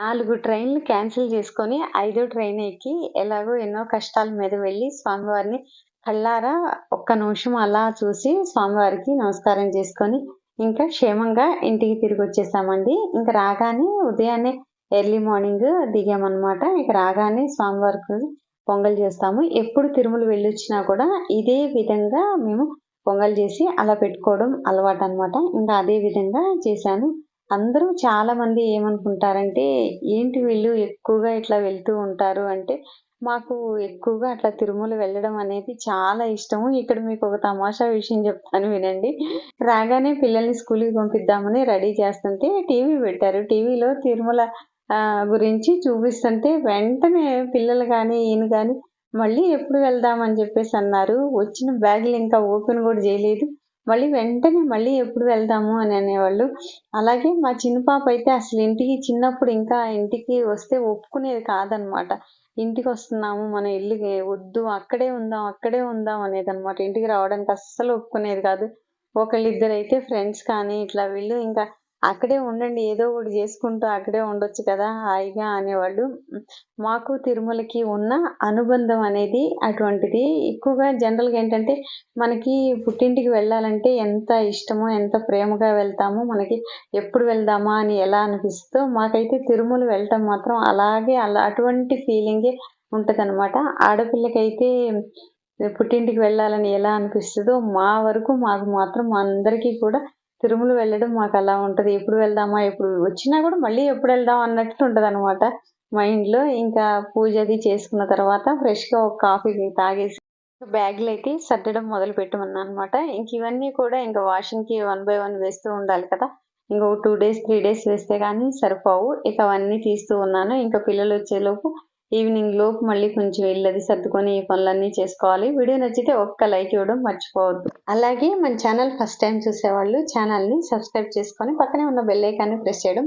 4 ట్రైన్‌లు క్యాన్సిల్ చేసుకొని, ఐదో ట్రైన్ ఎక్కి ఎలాగో ఎన్నో కష్టాల మీద వెళ్లి స్వామివారిని కళ్ళారా ఒక్క నిమిషం అలా చూసి స్వామివారికి నమస్కారం చేసుకొని, ఇంకా క్షేమంగా ఇంటికి తిరిగొచ్చేసామండి. ఇంక రాగానే ఉదయాన్నే ఎర్లీ మార్నింగ్ దిగామనమాట. ఇక రాగానే స్వామివారికి పొంగల్ చేస్తాము. ఎప్పుడు తిరుమల వెళ్ళొచ్చినా కూడా ఇదే విధంగా మేము పొంగల్ చేసి అలా పెట్టుకోవడం అలవాటనమాట. ఇంకా అదే విధంగా చేశాను. అందరూ చాలామంది ఏమనుకుంటారంటే, ఏంటి వీళ్ళు ఎక్కువగా ఇట్లా వెళ్తూ ఉంటారు అంటే, మాకు ఎక్కువగా అట్లా తిరుమల వెళ్ళడం అనేది చాలా ఇష్టము. ఇక్కడ మీకొక తమాషా విషయం చెప్తాను వినండి. రాగానే పిల్లల్ని స్కూలుకి పంపిద్దామని రెడీ చేస్తుంటే టీవీ పెట్టారు. టీవీలో తిరుమల గురించి చూపిస్తుంటే వెంటనే పిల్లలు గాని, ఈయన గాని మళ్ళీ ఎప్పుడు వెళ్దామని చెప్పేసన్నారు. వచ్చిన బ్యాగులు ఇంకా ఓపెన్ కూడా చేయలేదు. వెంటనే ఎప్పుడు వెళ్దాము అని అనేవాళ్ళు. అలాగే మా చిన్న పాప అయితే అసలు చిన్నప్పుడు ఇంకా ఇంటికి వస్తే ఒప్పుకునేది కాదనమాట. ఇంటికొస్తున్నాము మన ఇల్లుకి వద్దు అక్కడే ఉందాం అనేదనమాట. ఇంటికి రావడానికి అస్సలు ఒప్పుకునేది కాదు. ఒకళ్ళిద్దరైతే ఫ్రెండ్స్ కానీ ఇట్లా వీళ్ళు ఇంకా అక్కడే ఉండండి ఏదో ఒకటి చేసుకుంటూ అక్కడే ఉండొచ్చు కదా హాయిగా అనేవాళ్ళు. మాకు తిరుమలకి ఉన్న అనుబంధం అనేది అటువంటిది. ఎక్కువగా జనరల్‌గా ఏంటంటే మనకి పుట్టింటికి వెళ్ళాలంటే ఎంత ఇష్టమో, ఎంత ప్రేమగా వెళ్తామో, మనకి ఎప్పుడు వెళ్దామా అని ఎలా అనిపిస్తదో, మాకైతే తిరుమల వెళ్ళటం మాత్రం అలాగే అటువంటి ఫీలింగే ఉంటదనమాట. ఆడపిల్లకైతే పుట్టింటికి వెళ్ళాలని ఎలా అనిపిస్తదో, మాకు మాత్రం మా అందరికీ కూడా తిరుమల వెళ్ళడం మాకలా ఉంటది. ఎప్పుడు వెళ్దామా? వచ్చినా కూడా మళ్ళీ ఎప్పుడెళ్దాం అన్నట్టు ఉంటదనమాట మైండ్‌లో. ఇంకా పూజ అది చేసుకున్న తర్వాత ఫ్రెష్‌గా ఒక కాఫీ తాగేసి బ్యాగులైతే సర్దడం మొదలుపెట్టామన్నమాట. ఇవన్నీ కూడా వాషింగ్‌కి వన్ బై వన్ వేస్తూ ఉండాలి కదా! ఇంకో 2 డేస్, 3 డేస్ వేస్తే గానీ సరిపోవు. ఇక అవన్నీ తీస్తూ ఉన్నాను. ఇంకా పిల్లలొచ్చేలోపు ఈవినింగ్ లోపు మళ్ళీ కొంచెం ఇల్లది సర్దుకొని ఈ పనులన్నీ చేసుకోవాలి. వీడియో నచ్చితే ఒక్క లైక్ ఇవ్వడం మర్చిపోవద్దు. అలాగే మన ఛానల్ ఫస్ట్ టైమ్ చూసేవాళ్ళు ఛానల్‌ని సబ్స్క్రైబ్ చేసుకొని పక్కనే ఉన్న బెల్ ఐకాన్‌ని ప్రెస్ చేయడం